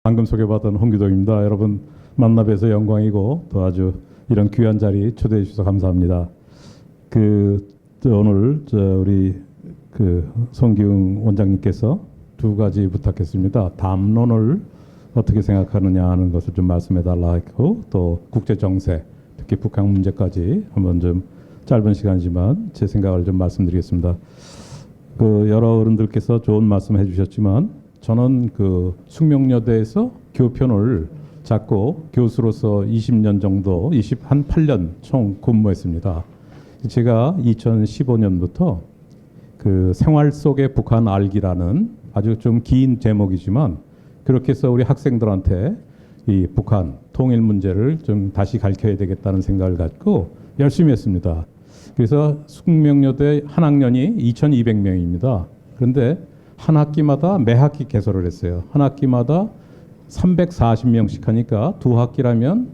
방금 소개받은 홍규동입니다. 여러분 만나 뵈서 영광이고 또 아주 이런 귀한 자리 초대해 주셔서 감사합니다. 오늘 우리 송기웅 원장님께서 두 가지 부탁했습니다. 담론을 어떻게 생각하느냐 하는 것을 좀 말씀해 달라 했고, 또 국제 정세, 특히 북한 문제까지 한번 좀 짧은 시간이지만 제 생각을 좀 말씀드리겠습니다. 여러 어른들께서 좋은 말씀해 주셨지만 저는 숙명여대에서 교편을 잡고 교수로서 20년 정도, 28년 총 근무했습니다. 제가 2015년부터 생활 속의 북한 알기라는 아주 좀 긴 제목이지만 그렇게 해서 우리 학생들한테 이 북한 통일 문제를 좀 다시 가르쳐야 되겠다는 생각을 갖고 열심히 했습니다. 그래서 숙명여대 한 학년이 2,200명입니다. 그런데 한 학기마다 매 학기 개설을 했어요. 한 학기마다 340명씩 하니까 두 학기라면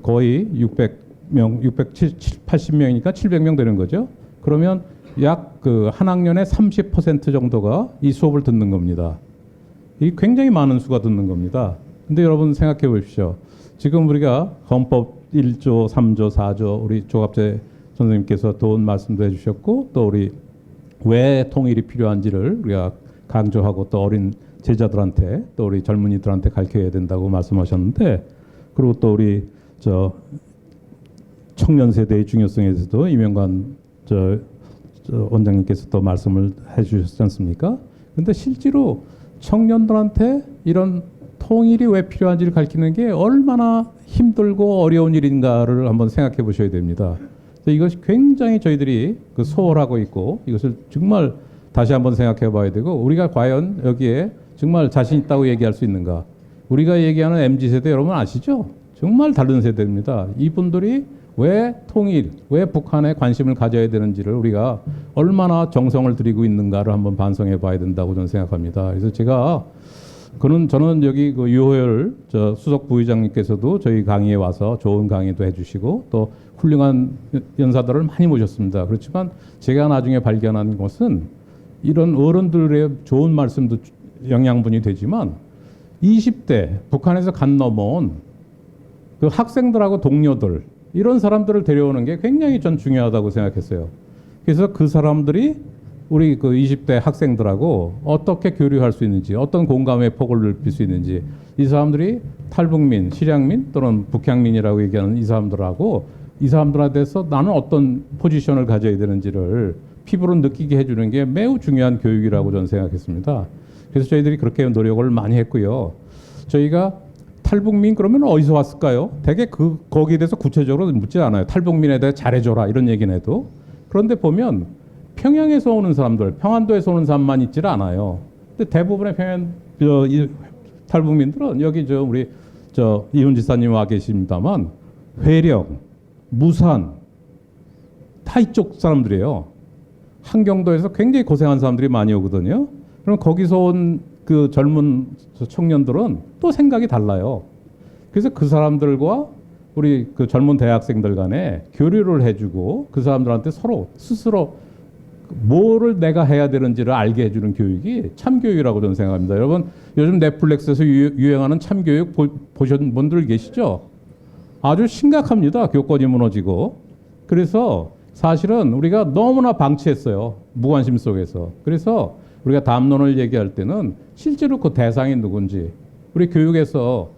거의 600명, 680명이니까 700명 되는 거죠. 그러면 약 한 학년의 30% 정도가 이 수업을 듣는 겁니다. 이 굉장히 많은 수가 듣는 겁니다. 근데 여러분 생각해 보십시오. 지금 우리가 헌법 1조, 3조, 4조 우리 조갑재 선생님께서 좋은 말씀도 해주셨고, 또 우리 왜 통일이 필요한지를 우리가 강조하고 또 어린 제자들한테 또 우리 젊은이들한테 가르쳐야 된다고 말씀하셨는데, 그리고 또 우리 청년 세대의 중요성에 대해서도 이명관 원장님께서 또 말씀을 해주셨지 않습니까? 근데 실제로 청년들한테 이런 통일이 왜 필요한지를 가르치는 게 얼마나 힘들고 어려운 일인가를 한번 생각해 보셔야 됩니다. 이것이 굉장히 저희들이 소홀하고 있고, 이것을 정말 다시 한번 생각해 봐야 되고, 우리가 과연 여기에 정말 자신 있다고 얘기할 수 있는가? 우리가 얘기하는 MZ세대 여러분 아시죠? 정말 다른 세대입니다. 이분들이 왜 통일, 왜 북한에 관심을 가져야 되는지를 우리가 얼마나 정성을 들이고 있는가를 한번 반성해 봐야 된다고 저는 생각합니다. 그래서 저는 여기 유호열 수석 부의장님께서도 저희 강의에 와서 좋은 강의도 해주시고 또 훌륭한 연사들을 많이 모셨습니다. 그렇지만 제가 나중에 발견한 것은 이런 어른들의 좋은 말씀도 영양분이 되지만 20대 북한에서 간 넘어온 학생들하고 동료들, 이런 사람들을 데려오는 게 굉장히 전 중요하다고 생각했어요. 그래서 그 사람들이 우리 20대 학생들하고 어떻게 교류할 수 있는지, 어떤 공감의 폭을 넓힐 수 있는지, 이 사람들이 탈북민, 실향민 또는 북향민이라고 얘기하는 이 사람들하고 이 사람들에 대해서 나는 어떤 포지션을 가져야 되는지를 피부로 느끼게 해주는 게 매우 중요한 교육이라고 저는 생각했습니다. 그래서 저희들이 그렇게 노력을 많이 했고요. 저희가 탈북민 그러면 어디서 왔을까요? 되게 거기에 대해서 구체적으로 묻지 않아요. 탈북민에 대해 잘해줘라 이런 얘기는 해도. 그런데 보면 평양에서 오는 사람들, 평안도에서 오는 사람만 있지를 않아요. 근데 대부분의 탈북민들은 여기 우리 이훈 지사님 와 계십니다만 회령, 무산 다 이쪽 사람들이에요. 한경도에서 굉장히 고생한 사람들이 많이 오거든요. 그럼 거기서 온 젊은 청년들은 또 생각이 달라요. 그래서 그 사람들과 우리 젊은 대학생들 간에 교류를 해주고 그 사람들한테 서로 스스로 뭐를 내가 해야 되는지를 알게 해주는 교육이 참교육이라고 저는 생각합니다. 여러분 요즘 넷플릭스에서 유행하는 참교육 보신 분들 계시죠? 아주 심각합니다. 교권이 무너지고. 그래서 사실은 우리가 너무나 방치했어요. 무관심 속에서. 그래서 우리가 담론을 얘기할 때는 실제로 그 대상이 누군지, 우리 교육에서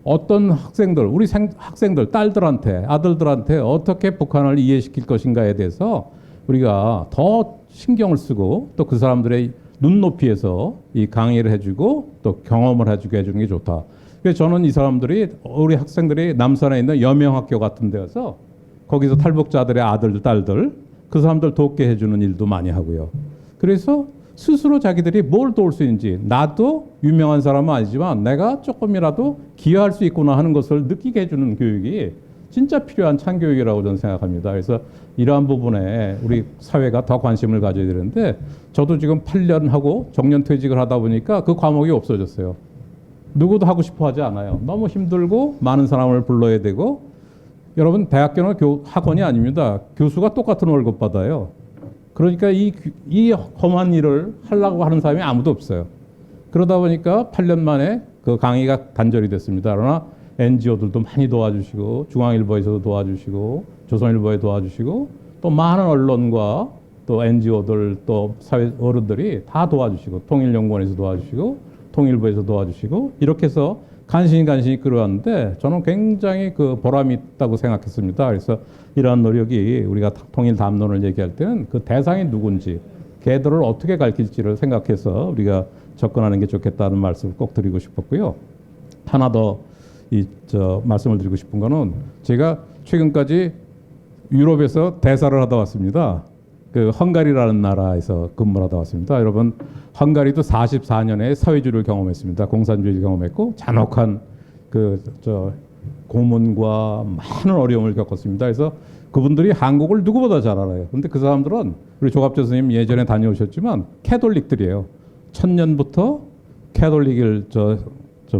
어떤 학생들, 우리 학생들, 딸들한테, 아들들한테 어떻게 북한을 이해시킬 것인가에 대해서 우리가 더 신경을 쓰고 또 그 사람들의 눈높이에서 이 강의를 해주고 또 경험을 해주게 해주는 게 좋다. 그래서 저는 이 사람들이, 우리 학생들이 남산에 있는 여명학교 같은 데서 거기서 탈북자들의 아들, 딸들, 그 사람들 돕게 해주는 일도 많이 하고요. 그래서 스스로 자기들이 뭘 도울 수 있는지, 나도 유명한 사람은 아니지만 내가 조금이라도 기여할 수 있구나 하는 것을 느끼게 해주는 교육이 진짜 필요한 참교육이라고 저는 생각합니다. 그래서 이러한 부분에 우리 사회가 더 관심을 가져야 되는데, 저도 지금 8년 하고 정년퇴직을 하다 보니까 그 과목이 없어졌어요. 누구도 하고 싶어 하지 않아요. 너무 힘들고 많은 사람을 불러야 되고, 여러분 대학교는 학원이 아닙니다. 교수가 똑같은 월급 받아요. 그러니까 이 험한 일을 하려고 하는 사람이 아무도 없어요. 그러다 보니까 8년 만에 그 강의가 단절이 됐습니다. 그러나 NGO들도 많이 도와주시고 중앙일보에서도 도와주시고 조선일보에 도와주시고 또 많은 언론과 또 NGO들 또 사회 어른들이 다 도와주시고 통일연구원에서 도와주시고 통일부에서 도와주시고 이렇게 해서 간신히 끌어왔는데 저는 굉장히 그 보람이 있다고 생각했습니다. 그래서 이러한 노력이 우리가 통일 담론을 얘기할 때는 그 대상이 누군지 걔들을 어떻게 가르칠지를 생각해서 우리가 접근하는 게 좋겠다는 말씀을 꼭 드리고 싶었고요. 하나 더 말씀을 드리고 싶은 거는 제가 최근까지 유럽에서 대사를 하다 왔습니다. 그 헝가리라는 나라에서 근무를 하다 왔습니다. 여러분 헝가리도 44년의 사회주의를 경험했습니다. 공산주의를 경험했고 잔혹한 고문과 많은 어려움을 겪었습니다. 그래서 그분들이 한국을 누구보다 잘 알아요. 근데 그 사람들은 우리 조갑조 선생님 예전에 다녀오셨지만 캐톨릭들이에요. 천년부터 캐톨릭을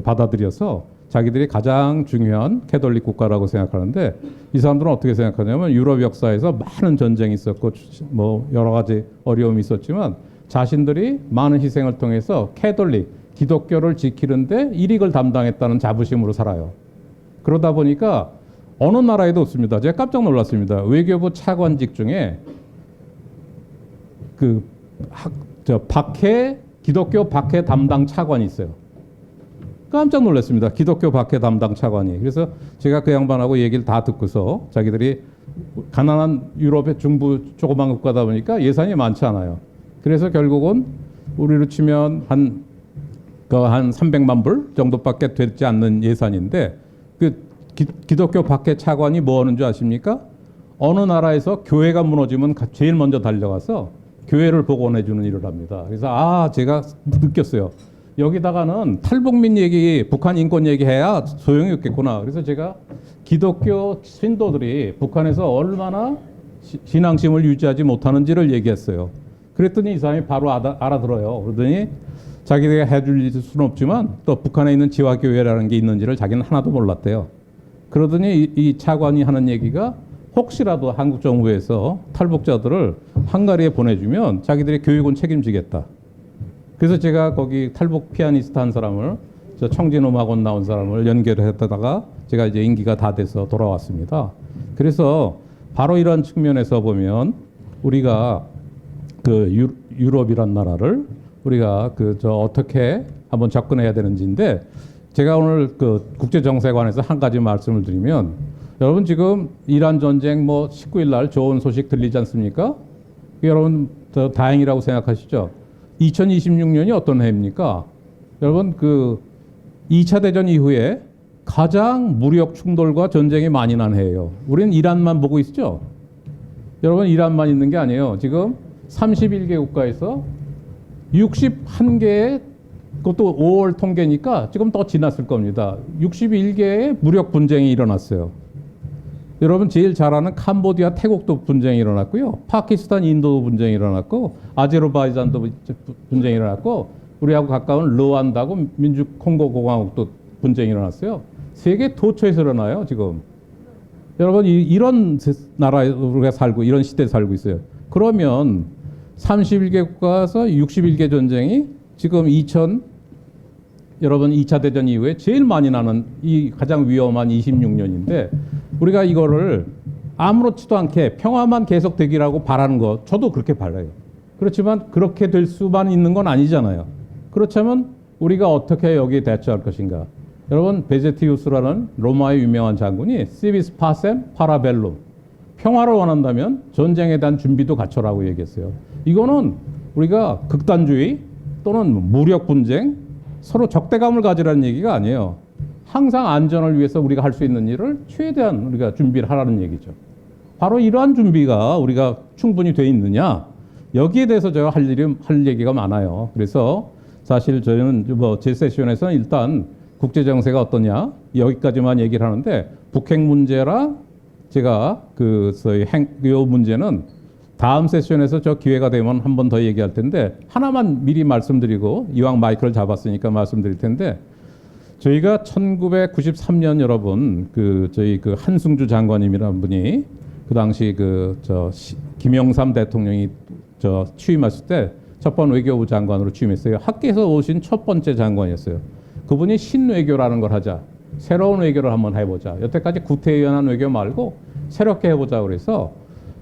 받아들여서 자기들이 가장 중요한 캐톨릭 국가라고 생각하는데 이 사람들은 어떻게 생각하냐면 유럽 역사에서 많은 전쟁이 있었고 뭐 여러 가지 어려움이 있었지만 자신들이 많은 희생을 통해서 캐톨릭 기독교를 지키는데 일익을 담당했다는 자부심으로 살아요. 그러다 보니까 어느 나라에도 없습니다. 제가 깜짝 놀랐습니다. 외교부 차관직 중에 기독교 박해 담당 차관이 있어요. 깜짝 놀랐습니다. 기독교 박해 담당 차관이. 그래서 제가 그 양반하고 얘기를 다 듣고서 자기들이 가난한 유럽의 중부 조그만 국가다 보니까 예산이 많지 않아요. 그래서 결국은 우리로 치면 한 300만 불 정도밖에 되지 않는 예산인데 기독교 박해 차관이 뭐 하는 줄 아십니까? 어느 나라에서 교회가 무너지면 제일 먼저 달려가서 교회를 복원해 주는 일을 합니다. 그래서 제가 느꼈어요. 여기다가는 탈북민 얘기, 북한 인권 얘기해야 소용이 없겠구나. 그래서 제가 기독교 신도들이 북한에서 얼마나 신앙심을 유지하지 못하는지를 얘기했어요. 그랬더니 이 사람이 바로 알아들어요. 그러더니 자기가 해줄 수는 없지만 또 북한에 있는 지화교회라는 게 있는지를 자기는 하나도 몰랐대요. 그러더니 이 차관이 하는 얘기가 혹시라도 한국 정부에서 탈북자들을 헝가리에 보내주면 자기들이 교육은 책임지겠다. 그래서 제가 거기 탈북 피아니스트 한 사람을 청진음악원 나온 사람을 연결했다가 제가 이제 임기가 다 돼서 돌아왔습니다. 그래서 바로 이런 측면에서 보면 우리가 유럽이란 나라를 우리가 어떻게 한번 접근해야 되는지인데 제가 오늘 국제정세관에서 한 가지 말씀을 드리면 여러분 지금 이란 전쟁 19일 날 좋은 소식 들리지 않습니까? 여러분 더 다행이라고 생각하시죠? 2026년이 어떤 해입니까? 여러분 2차 대전 이후에 가장 무력 충돌과 전쟁이 많이 난 해예요. 우리는 이란만 보고 있죠? 여러분 이란만 있는 게 아니에요. 지금 31개 국가에서 61개의 그것도 5월 통계니까 지금 더 지났을 겁니다. 61개의 무력 분쟁이 일어났어요. 여러분 제일 잘 아는 캄보디아, 태국도 분쟁이 일어났고요. 파키스탄, 인도도 분쟁이 일어났고 아제르바이잔도 분쟁이 일어났고 우리하고 가까운 르완다고 민주 콩고 공화국도 분쟁이 일어났어요. 세계 도처에서 일어나요 지금. 여러분 이런 나라에 우리가 살고 이런 시대에 살고 있어요. 그러면 31개 국가에서 61개 전쟁이 지금 여러분 2차 대전 이후에 제일 많이 나는 이 가장 위험한 26년인데 우리가 이거를 아무렇지도 않게 평화만 계속 되기라고 바라는 거 저도 그렇게 바라요. 그렇지만 그렇게 될 수만 있는 건 아니잖아요. 그렇다면 우리가 어떻게 여기에 대처할 것인가? 여러분 베제티우스라는 로마의 유명한 장군이 시비스 파셈 파라벨룸 평화를 원한다면 전쟁에 대한 준비도 갖춰라고 얘기했어요. 이거는 우리가 극단주의 또는 무력 분쟁 서로 적대감을 가지라는 얘기가 아니에요. 항상 안전을 위해서 우리가 할 수 있는 일을 최대한 우리가 준비를 하라는 얘기죠. 바로 이러한 준비가 우리가 충분히 돼 있느냐 여기에 대해서 제가 할 얘기가 많아요. 그래서 사실 저희는 제 세션에서는 일단 국제정세가 어떠냐 여기까지만 얘기를 하는데 북핵 문제랑 제가 요 문제는 다음 세션에서 저 기회가 되면 한 번 더 얘기할 텐데 하나만 미리 말씀드리고 이왕 마이크를 잡았으니까 말씀드릴 텐데 저희가 1993년 여러분 저희 한승주 장관님이라는 분이 그 당시 김영삼 대통령이 취임했을 때 첫 번 외교부 장관으로 취임했어요. 학계에서 오신 첫 번째 장관이었어요. 그분이 신외교라는 걸 하자. 새로운 외교를 한번 해보자. 여태까지 구태의연한 외교 말고 새롭게 해보자. 그래서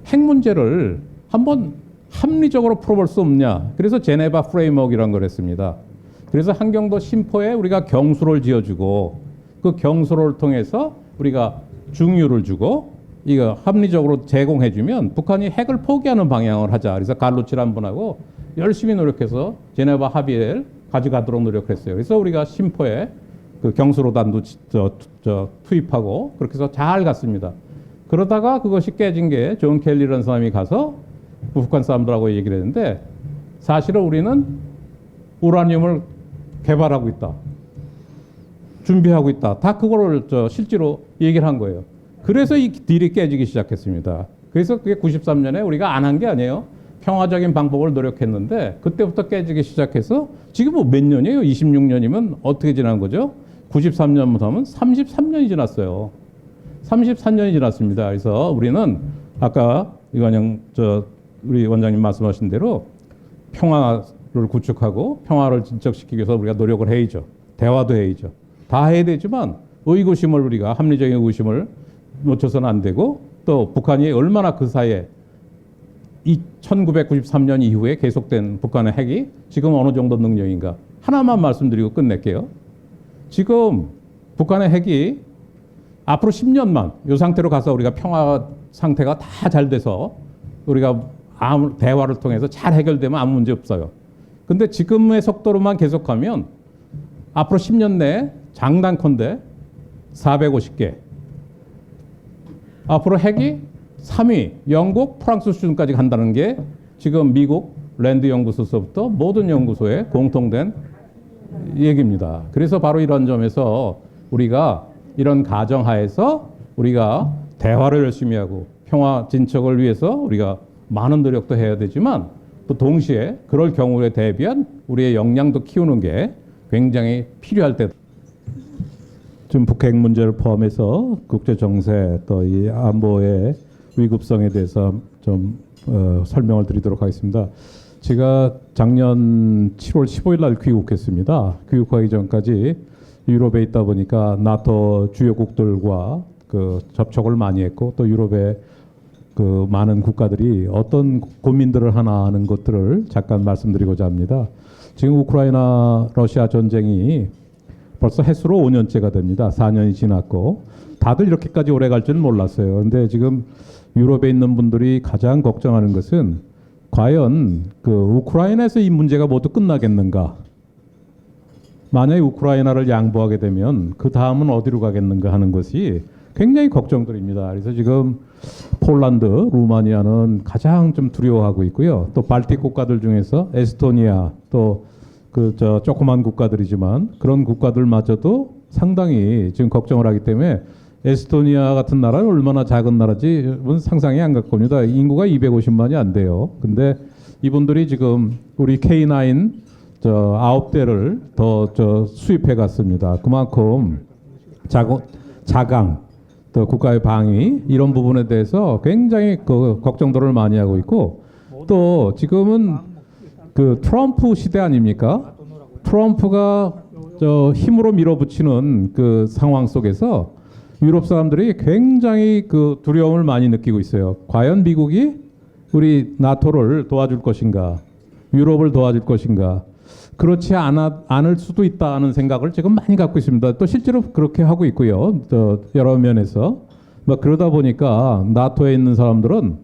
핵 문제를 한번 합리적으로 풀어볼 수 없냐. 그래서 제네바 프레임워크이라는 걸 했습니다. 그래서 한경도 심포에 우리가 경수를 지어주고 그 경수를 통해서 우리가 중유를 주고 이거 합리적으로 제공해주면 북한이 핵을 포기하는 방향을 하자. 그래서 갈루치를 한 번하고 열심히 노력해서 제네바 합의를 가져가도록 노력했어요. 그래서 우리가 심포에 그 경수로단도 투입하고 그렇게 해서 잘 갔습니다. 그러다가 그것이 깨진 게 존 켈리라는 사람이 가서 북한 사람들하고 얘기를 했는데 사실은 우리는 우라늄을 개발하고 있다. 준비하고 있다. 다 그거를 실제로 얘기를 한 거예요. 그래서 이 딜이 깨지기 시작했습니다. 그래서 그게 93년에 우리가 안 한 게 아니에요. 평화적인 방법을 노력했는데 그때부터 깨지기 시작해서 지금 뭐 몇 년이에요? 26년이면 어떻게 지난 거죠? 93년부터 하면 33년이 지났어요. 33년이 지났습니다. 그래서 우리는 아까 이관영 우리 원장님 말씀하신 대로 평화를 구축하고 평화를 진척시키기 위해서 우리가 노력을 해야죠. 대화도 해야죠. 다 해야 되지만 의구심을 우리가 합리적인 의구심을 놓쳐서는 안 되고 또 북한이 얼마나 그 사이에 1993년 이후에 계속된 북한의 핵이 지금 어느 정도 능력인가 하나만 말씀드리고 끝낼게요. 지금 북한의 핵이 앞으로 10년만 이 상태로 가서 우리가 평화 상태가 다 잘 돼서 우리가 대화를 통해서 잘 해결되면 아무 문제 없어요. 근데 지금의 속도로만 계속하면 앞으로 10년 내에 장단컨대 450개. 앞으로 핵이 3위, 영국, 프랑스 수준까지 간다는 게 지금 미국 랜드 연구소서부터 모든 연구소의 공통된 얘기입니다. 그래서 바로 이런 점에서 우리가 이런 가정하에서 우리가 대화를 열심히 하고 평화 진척을 위해서 우리가 많은 노력도 해야 되지만 또 동시에 그럴 경우에 대비한 우리의 역량도 키우는 게 굉장히 필요할 때 지금 북핵 문제를 포함해서 국제 정세 또 이 안보의 위급성에 대해서 좀 설명을 드리도록 하겠습니다. 제가 작년 7월 15일 날 귀국했습니다. 귀국하기 전까지 유럽에 있다 보니까 나토 주요국들과 그 접촉을 많이 했고 또 유럽의 그 많은 국가들이 어떤 고민들을 하나 하는 것들을 잠깐 말씀드리고자 합니다. 지금 우크라이나 러시아 전쟁이 벌써 해수로 5년째가 됩니다. 4년이 지났고 다들 이렇게까지 오래 갈 줄은 몰랐어요. 그런데 지금 유럽에 있는 분들이 가장 걱정하는 것은 과연 그 우크라이나에서 이 문제가 모두 끝나겠는가? 만약에 우크라이나를 양보하게 되면 그 다음은 어디로 가겠는가 하는 것이 굉장히 걱정들입니다. 그래서 지금 폴란드, 루마니아는 가장 좀 두려워하고 있고요. 또 발틱 국가들 중에서 에스토니아 또 조그만 국가들이지만 그런 국가들마저도 상당히 지금 걱정을 하기 때문에 에스토니아 같은 나라는 얼마나 작은 나라지 상상이 안 갈 겁니다. 인구가 250만이 안 돼요. 근데 이분들이 지금 우리 K9 9대를 더 수입해 갔습니다. 그만큼 자강 또 국가의 방위 이런 부분에 대해서 굉장히 그 걱정들을 많이 하고 있고 또 지금은 그 트럼프 시대 아닙니까? 트럼프가 힘으로 밀어붙이는 그 상황 속에서 유럽 사람들이 굉장히 그 두려움을 많이 느끼고 있어요. 과연 미국이 우리 나토를 도와줄 것인가? 유럽을 도와줄 것인가? 그렇지 않을 수도 있다는 생각을 지금 많이 갖고 있습니다. 또 실제로 그렇게 하고 있고요. 또 여러 면에서 그러다 보니까 나토에 있는 사람들은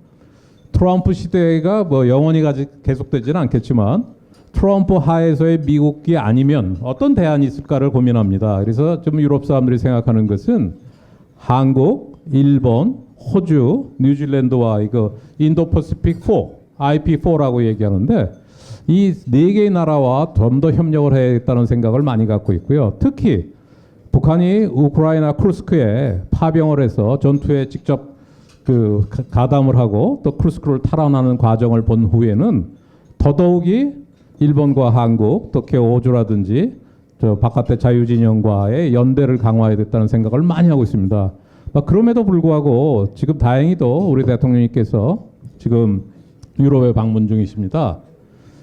트럼프 시대가 영원히 계속되지는 않겠지만 트럼프 하에서의 미국이 아니면 어떤 대안이 있을까를 고민합니다. 그래서 좀 유럽 사람들이 생각하는 것은 한국, 일본, 호주, 뉴질랜드와 이거 인도퍼시픽 4, IP4라고 얘기하는데 이 네 개의 나라와 좀 더 협력을 해야겠다는 생각을 많이 갖고 있고요. 특히 북한이 우크라이나 쿠르스크에 파병을 해서 전투에 직접 그 가담을 하고 또 쿠르스크를 탈환하는 과정을 본 후에는 더더욱이 일본과 한국, 특히 호주라든지 바깥의 자유진영과의 연대를 강화해야 됐다는 생각을 많이 하고 있습니다. 그럼에도 불구하고 지금 다행히도 우리 대통령님께서 지금 유럽에 방문 중이십니다.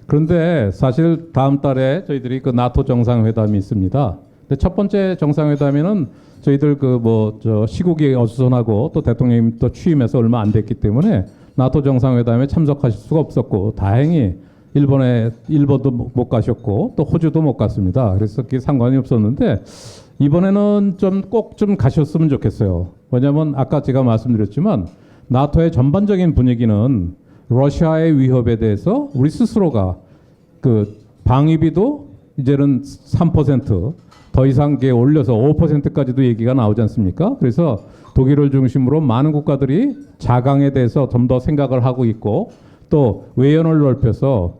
그런데 사실 다음 달에 저희들이 그 나토 정상회담이 있습니다. 근데 첫 번째 정상회담에는 저희들 그 뭐 저 시국이 어수선하고 또 대통령님 또 취임해서 얼마 안 됐기 때문에 나토 정상회담에 참석하실 수가 없었고 다행히 일본도 못 가셨고 또 호주도 못 갔습니다. 그래서 그게 상관이 없었는데 이번에는 좀 꼭 좀 가셨으면 좋겠어요. 왜냐하면 아까 제가 말씀드렸지만 나토의 전반적인 분위기는 러시아의 위협에 대해서 우리 스스로가 그 방위비도 이제는 3%더 이상 올려서 5%까지도 얘기가 나오지 않습니까? 그래서 독일을 중심으로 많은 국가들이 자강에 대해서 좀 더 생각을 하고 있고 또 외연을 넓혀서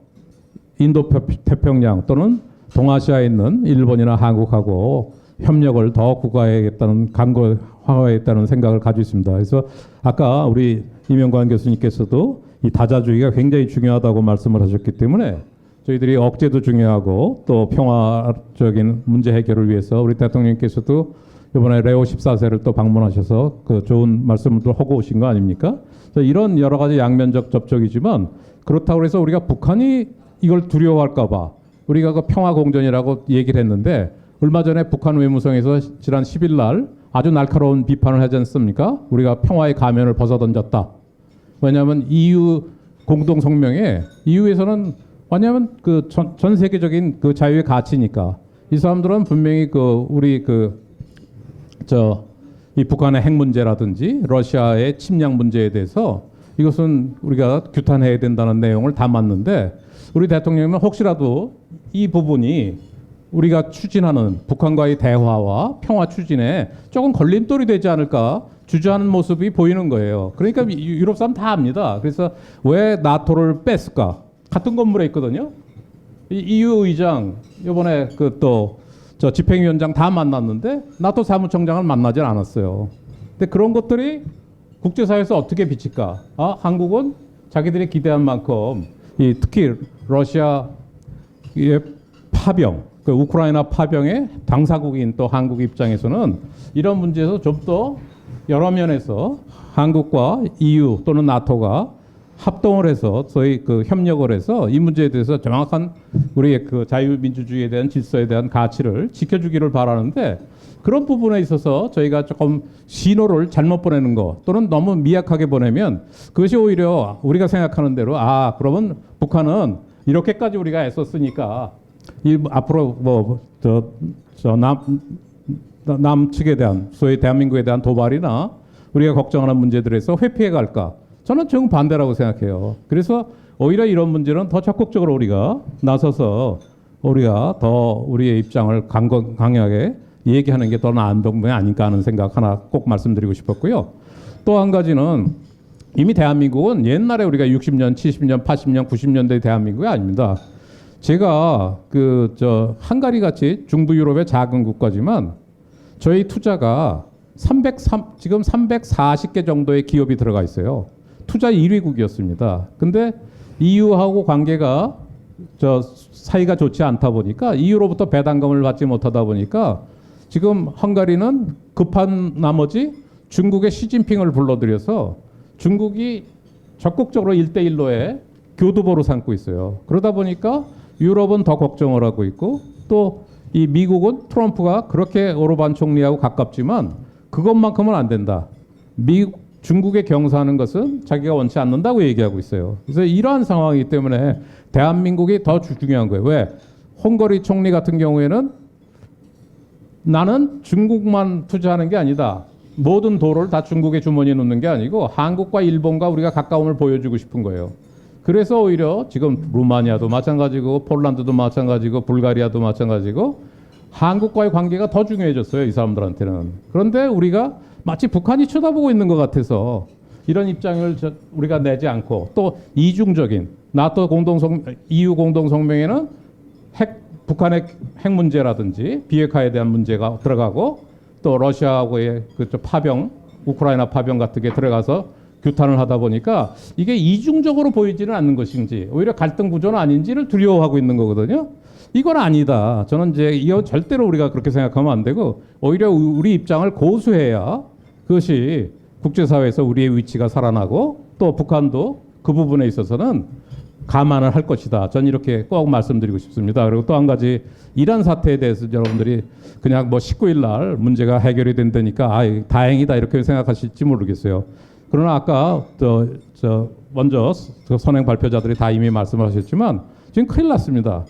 인도 태평양 또는 동아시아에 있는 일본이나 한국하고 협력을 더 구가해야겠다는 강화해야겠다는 생각을 가지고 있습니다. 그래서 아까 우리 이명관 교수님께서도 이 다자주의가 굉장히 중요하다고 말씀을 하셨기 때문에 저희들이 억제도 중요하고 또 평화적인 문제 해결을 위해서 우리 대통령께서도 이번에 레오 14세를 또 방문하셔서 그 좋은 말씀을 또 하고 오신 거 아닙니까? 이런 여러 가지 양면적 접촉이지만 그렇다고 해서 우리가 북한이 이걸 두려워할까 봐 우리가 그 평화공전이라고 얘기를 했는데 얼마 전에 북한 외무성에서 지난 10일 날 아주 날카로운 비판을 하지 않습니까? 우리가 평화의 가면을 벗어던졌다. 왜냐하면 EU 공동성명에 EU에서는 왜냐하면 그 전 세계적인 그 자유의 가치니까 이 사람들은 분명히 그 우리 이 북한의 핵 문제라든지 러시아의 침략 문제에 대해서 이것은 우리가 규탄해야 된다는 내용을 담았는데 우리 대통령은 혹시라도 이 부분이 우리가 추진하는 북한과의 대화와 평화 추진에 조금 걸림돌이 되지 않을까 주저하는 모습이 보이는 거예요. 그러니까 유럽 사람 다 압니다. 그래서 왜 나토를 뺐을까? 같은 건물에 있거든요. EU 의장 이번에 저 집행위원장 다 만났는데 나토 사무총장을 만나질 않았어요. 근데 그런 것들이 국제사회에서 어떻게 비칠까? 한국은 자기들이 기대한 만큼 특히 러시아의 파병, 그 우크라이나 파병의 당사국인 또 한국 입장에서는 이런 문제에서 좀 더 여러 면에서 한국과 EU 또는 나토가 합동을 해서 저희 그 협력을 해서 이 문제에 대해서 정확한 우리의 그 자유민주주의에 대한 질서에 대한 가치를 지켜주기를 바라는데 그런 부분에 있어서 저희가 조금 신호를 잘못 보내는 거 또는 너무 미약하게 보내면 그것이 오히려 우리가 생각하는 대로 그러면 북한은 이렇게까지 우리가 애썼으니까 앞으로 남측에 대한 소위 대한민국에 대한 도발이나 우리가 걱정하는 문제들에서 회피해 갈까? 저는 정반대라고 생각해요. 그래서 오히려 이런 문제는 더 적극적으로 우리가 나서서 우리가 더 우리의 입장을 강하게 얘기하는 게 더 나은 방법이 아닐까 하는 생각 하나 꼭 말씀드리고 싶었고요. 또 한 가지는 이미 대한민국은 옛날에 우리가 60년, 70년, 80년, 90년대 대한민국이 아닙니다. 제가 헝가리 같이 중부 유럽의 작은 국가지만 저희 투자가 지금 340개 정도의 기업이 들어가 있어요. 투자 1위국이었습니다. 근데 EU하고 관계가 사이가 좋지 않다 보니까 EU로부터 배당금을 받지 못하다 보니까 지금 헝가리는 급한 나머지 중국의 시진핑을 불러들여서 중국이 적극적으로 1대1로의 교두보로 삼고 있어요. 그러다 보니까 유럽은 더 걱정을 하고 있고 또 이 미국은 트럼프가 그렇게 오르반 총리하고 가깝지만 그것만큼은 안 된다. 중국에 경사하는 것은 자기가 원치 않는다고 얘기하고 있어요. 그래서 이러한 상황이기 때문에 대한민국이 더 중요한 거예요. 왜? 헝가리 총리 같은 경우에는 나는 중국만 투자하는 게 아니다. 모든 도를 다 중국의 주머니에 넣는 게 아니고 한국과 일본과 우리가 가까움을 보여주고 싶은 거예요. 그래서 오히려 지금 루마니아도 마찬가지고 폴란드도 마찬가지고 불가리아도 마찬가지고 한국과의 관계가 더 중요해졌어요. 이 사람들한테는. 그런데 우리가 마치 북한이 쳐다보고 있는 것 같아서 이런 입장을 우리가 내지 않고 또 이중적인 나토 EU 공동성명에는 북한의 핵 문제라든지 비핵화에 대한 문제가 들어가고 또 러시아하고의 파병, 우크라이나 파병 같은 게 들어가서 규탄을 하다 보니까 이게 이중적으로 보이지는 않는 것인지 오히려 갈등 구조는 아닌지를 두려워하고 있는 거거든요. 이건 아니다. 저는 이거 절대로 우리가 그렇게 생각하면 안 되고 오히려 우리 입장을 고수해야 그것이 국제사회에서 우리의 위치가 살아나고 또 북한도 그 부분에 있어서는 감안을 할 것이다. 전 이렇게 꼭 말씀드리고 싶습니다. 그리고 또 한 가지 이란 사태에 대해서 여러분들이 그냥 뭐 19일 날 문제가 해결이 된다니까 다행이다 이렇게 생각하실지 모르겠어요. 그러나 아까 먼저 선행 발표자들이 다 이미 말씀하셨지만 지금 큰일 났습니다.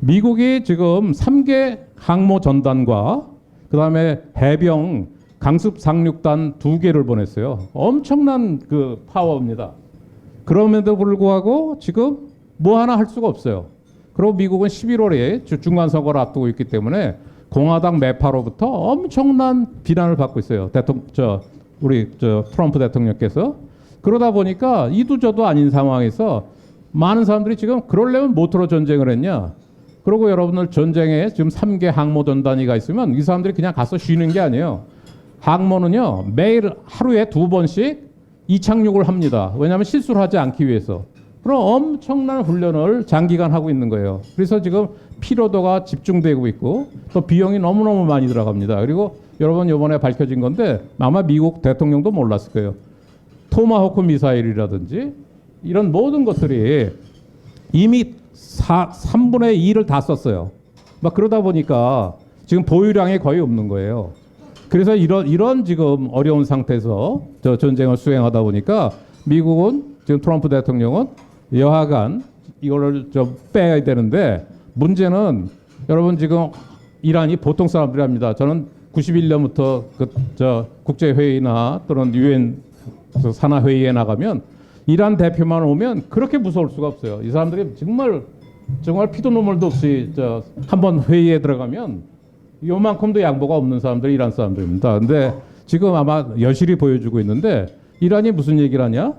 미국이 지금 3개 항모 전단과 그다음에 해병 강습 상륙단 2개를 보냈어요. 엄청난 그 파워입니다. 그럼에도 불구하고 지금 뭐 하나 할 수가 없어요. 그리고 미국은 11월에 중간 선거를 앞두고 있기 때문에 공화당 매파로부터 엄청난 비난을 받고 있어요. 우리 트럼프 대통령께서. 그러다 보니까 이도저도 아닌 상황에서 많은 사람들이 지금 그러려면 뭐로 전쟁을 했냐. 그리고 여러분들 전쟁에 지금 3개 항모 전단위가 있으면 이 사람들이 그냥 가서 쉬는 게 아니에요. 항모는요 매일 하루에 2번씩 이착륙을 합니다. 왜냐하면 실수를 하지 않기 위해서. 그럼 엄청난 훈련을 장기간 하고 있는 거예요. 그래서 지금 피로도가 집중되고 있고 또 비용이 너무너무 많이 들어갑니다. 그리고 여러분 이번에 밝혀진 건데 아마 미국 대통령도 몰랐을 거예요. 토마호크 미사일이라든지 이런 모든 것들이 이미 3분의 2를 다 썼어요. 막 그러다 보니까 지금 보유량이 거의 없는 거예요. 그래서 이런 지금 어려운 상태에서 전쟁을 수행하다 보니까 미국은 지금 트럼프 대통령은 여하간 이거를 좀 빼야 되는데 문제는 여러분 지금 이란이 보통 사람들이 합니다. 저는 91년부터 국제회의나 또는 유엔 산하회의에 나가면 이란 대표만 오면 그렇게 무서울 수가 없어요. 이 사람들이 정말 피도 눈물도 없이 한번 회의에 들어가면 요만큼도 양보가 없는 사람들이 이란 사람들입니다. 근데 지금 아마 여실히 보여주고 있는데 이란이 무슨 얘기를 하냐?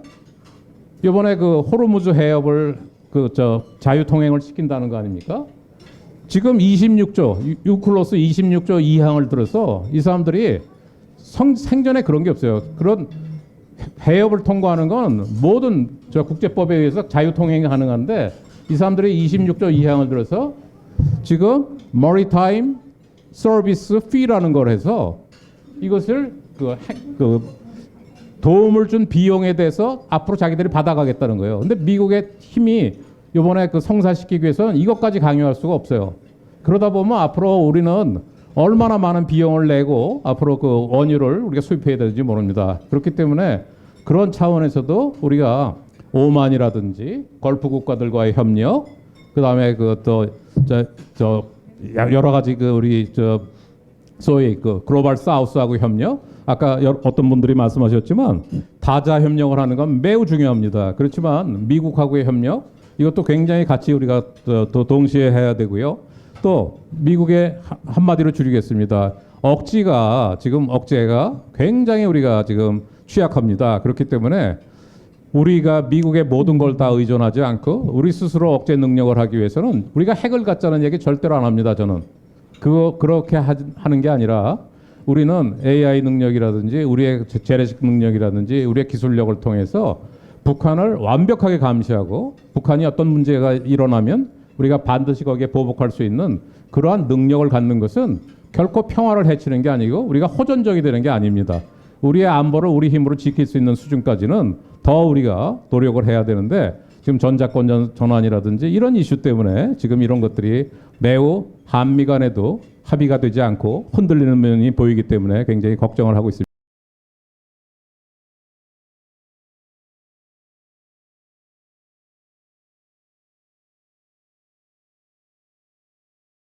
이번에 그 호르무즈 해협을 자유 통행을 시킨다는 거 아닙니까? 지금 26조 유클로스 26조 2항을 들어서 이 사람들이 생전에 그런 게 없어요. 그런 해협을 통과하는 건 모든 국제법에 의해서 자유 통행이 가능한데 이 사람들이 26조 2항을 들어서 지금 Maritime Service Fee라는 걸 해서 이것을 도움을 준 비용에 대해서 앞으로 자기들이 받아가겠다는 거예요. 근데 미국의 힘이 이번에 성사시키기 위해서는 이것까지 강요할 수가 없어요. 그러다 보면 앞으로 우리는 얼마나 많은 비용을 내고 앞으로 그 원유를 우리가 수입해야 되는지 모릅니다. 그렇기 때문에 그런 차원에서도 우리가 오만이라든지 걸프 국가들과의 협력, 그다음에 여러 가지 우리 소위 글로벌 사우스하고 협력, 아까 어떤 분들이 말씀하셨지만 다자 협력을 하는 건 매우 중요합니다. 그렇지만 미국하고의 협력 이것도 굉장히 같이 우리가 또 동시에 해야 되고요. 또 미국의 한마디로 줄이겠습니다. 억제가 굉장히 우리가 지금 취약합니다. 그렇기 때문에 우리가 미국의 모든 걸 다 의존하지 않고 우리 스스로 억제 능력을 하기 위해서는 우리가 핵을 갖자는 얘기 절대로 안 합니다. 저는 그렇게 하는 게 아니라 우리는 AI 능력이라든지 우리의 재래식 능력이라든지 우리의 기술력을 통해서 북한을 완벽하게 감시하고 북한이 어떤 문제가 일어나면 우리가 반드시 거기에 보복할 수 있는 그러한 능력을 갖는 것은 결코 평화를 해치는 게 아니고 우리가 호전적이 되는 게 아닙니다. 우리의 안보를 우리 힘으로 지킬 수 있는 수준까지는 더 우리가 노력을 해야 되는데 지금 전자권 전환이라든지 이런 이슈 때문에 지금 이런 것들이 매우 한미 간에도 합의가 되지 않고 흔들리는 면이 보이기 때문에 굉장히 걱정을 하고 있습니다.